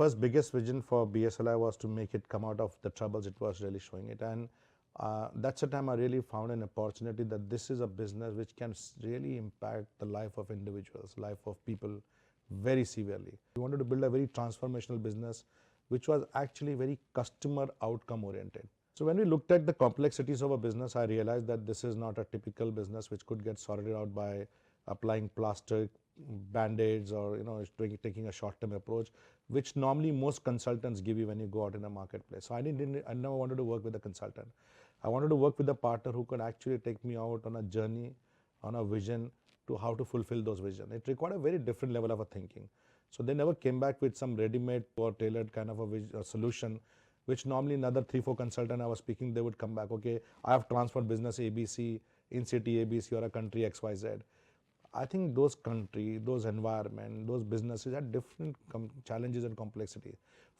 first biggest vision for BSLI was to make it come out of the troubles it was really showing it. And that's the time I really found an opportunity that this is a business which can really impact the life of individuals, life of people very severely. We wanted to build a very transformational business which was actually very customer outcome oriented. So when we looked at the complexities of a business, I realized that this is not a typical business which could get sorted out by applying plastic band-aids or taking a short-term approach, which normally most consultants give you when you go out in the marketplace. So I never wanted to work with a consultant. I wanted to work with a partner who could actually take me out on a journey, on a vision to how to fulfill those visions. It required a very different level of a thinking. So they never came back with some ready-made or tailored kind of a solution, which normally another 3-4 consultant I was speaking, they would come back, okay, I have transferred business ABC in city ABC or a country XYZ. I think those country, those environment, those businesses had different challenges and complexity.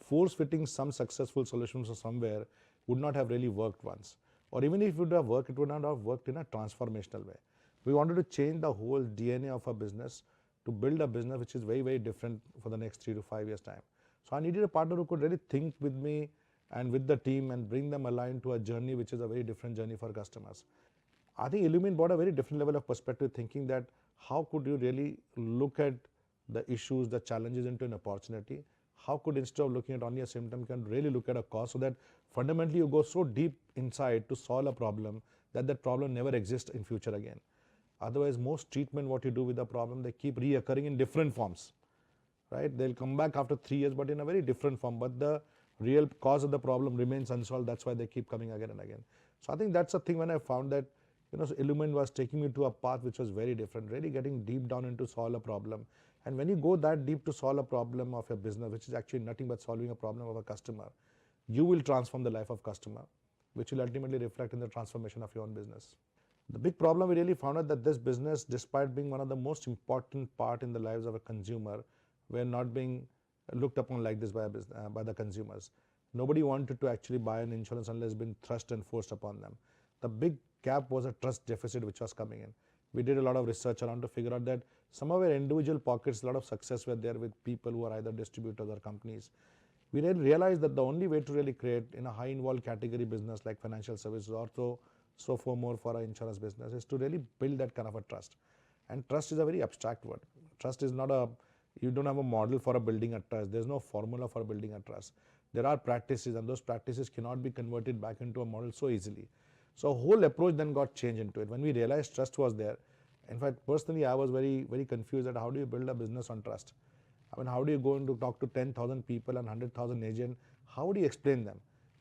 Force fitting some successful solutions or somewhere would not have really worked once. Or even if it would have worked, it would not have worked in a transformational way. We wanted to change the whole DNA of a business to build a business which is very, very different for the next 3 to 5 years time. So I needed a partner who could really think with me and with the team and bring them aligned to a journey which is a very different journey for customers. I think Illumine brought a very different level of perspective, thinking that how could you really look at the issues, the challenges into an opportunity? How could, instead of looking at only a symptom, you can really look at a cause, so that fundamentally you go so deep inside to solve a problem that that problem never exists in future again. Otherwise, most treatment what you do with the problem, they keep reoccurring in different forms, right? They'll come back after 3 years, but in a very different form. But the real cause of the problem remains unsolved. That's why they keep coming again and again. So I think that's the thing when I found that, so Illumine was taking me to a path which was very different, really getting deep down into solve a problem. And when you go that deep to solve a problem of a business, which is actually nothing but solving a problem of a customer, you will transform the life of customer, which will ultimately reflect in the transformation of your own business. The big problem we really found out that this business, despite being one of the most important part in the lives of a consumer, were not being looked upon like this by the consumers. Nobody wanted to actually buy an insurance unless it's been thrust and forced upon them. The big gap was a trust deficit which was coming in. We did a lot of research around to figure out that some of our individual pockets, a lot of success were there with people who are either distributors or companies. We then realized that the only way to really create in a high involved category business like financial services or so for more for our insurance business is to really build that kind of a trust. And trust is a very abstract word. Trust is not you don't have a model for a building a trust. There's no formula for building a trust. There are practices, and those practices cannot be converted back into a model so easily. So whole approach then got changed into it. When we realized trust was there, in fact, personally, I was very, very confused at how do you build a business on trust? I mean, how do you go and talk to 10,000 people and 100,000 agents? How do you explain them?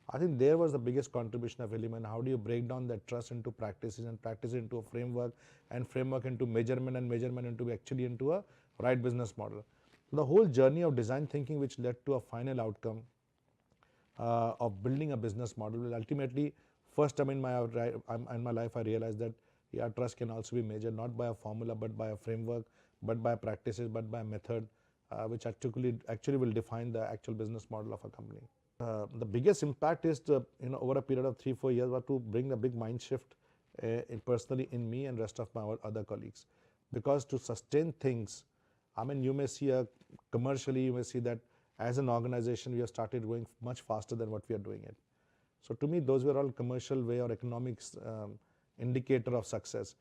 I think there was the biggest contribution of Illumine. How do you break down that trust into practices and practices into a framework and framework into measurement and measurement into a right business model? The whole journey of design thinking which led to a final outcome of building a business model will ultimately, first time in my life, I realized that trust can also be measured not by a formula, but by a framework, but by practices, but by a method, which actually will define the actual business model of a company. The biggest impact is over a period of 3-4 years was to bring a big mind shift personally in me and rest of my other colleagues, because to sustain things, I mean, you may see commercially, you may see that as an organization we have started going much faster than what we are doing it. So to me, those were all commercial way or economics indicator of success.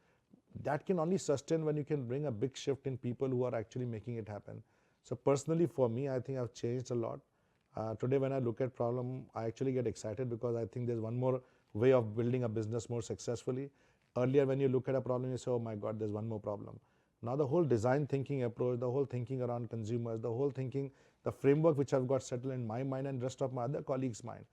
That can only sustain when you can bring a big shift in people who are actually making it happen. So personally for me, I think I've changed a lot. Today when I look at problem, I actually get excited because I think there's one more way of building a business more successfully. Earlier when you look at a problem, you say, oh my God, there's one more problem. Now the whole design thinking approach, the whole thinking around consumers, the whole thinking, the framework which I've got settled in my mind and rest of my other colleagues' mind.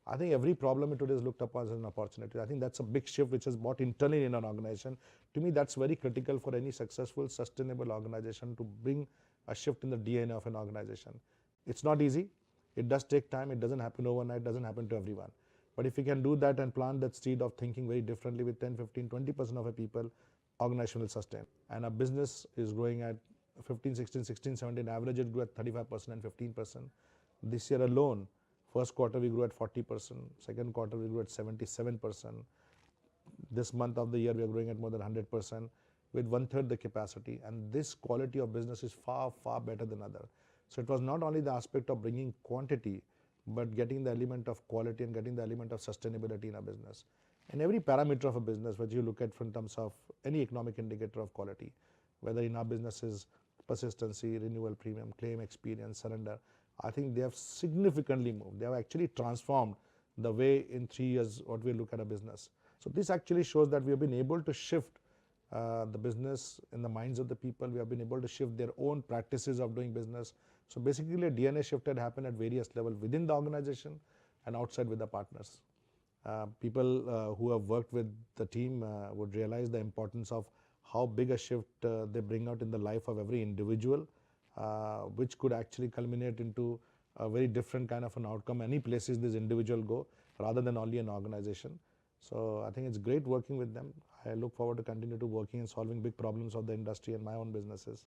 I think every problem today is looked upon as an opportunity. I think that's a big shift which is brought internally in an organization. To me, that's very critical for any successful, sustainable organization to bring a shift in the DNA of an organization. It's not easy. It does take time. It doesn't happen overnight. It doesn't happen to everyone. But if you can do that and plant that seed of thinking very differently with 10, 15, 20% of a people, organization will sustain. And a business is growing at 15, 16, 16, 17. Average it grew at 35% and 15%. This year alone, first quarter we grew at 40%. Second quarter we grew at 77%. This month of the year we are growing at more than 100% with 1/3 the capacity. And this quality of business is far, far better than other. So it was not only the aspect of bringing quantity, but getting the element of quality and getting the element of sustainability in a business. And every parameter of a business, whether you look at from terms of any economic indicator of quality, whether in our business is persistency, renewal premium, claim experience, surrender, I think they have significantly moved. They have actually transformed the way in 3 years what we look at a business. So this actually shows that we have been able to shift the business in the minds of the people. We have been able to shift their own practices of doing business. So basically a DNA shift had happened at various levels within the organization and outside with the partners. People who have worked with the team would realize the importance of how big a shift they bring out in the life of every individual, which could actually culminate into a very different kind of an outcome any places this individual go rather than only an organization. So I think it's great working with them. I look forward to continue to working and solving big problems of the industry and my own businesses.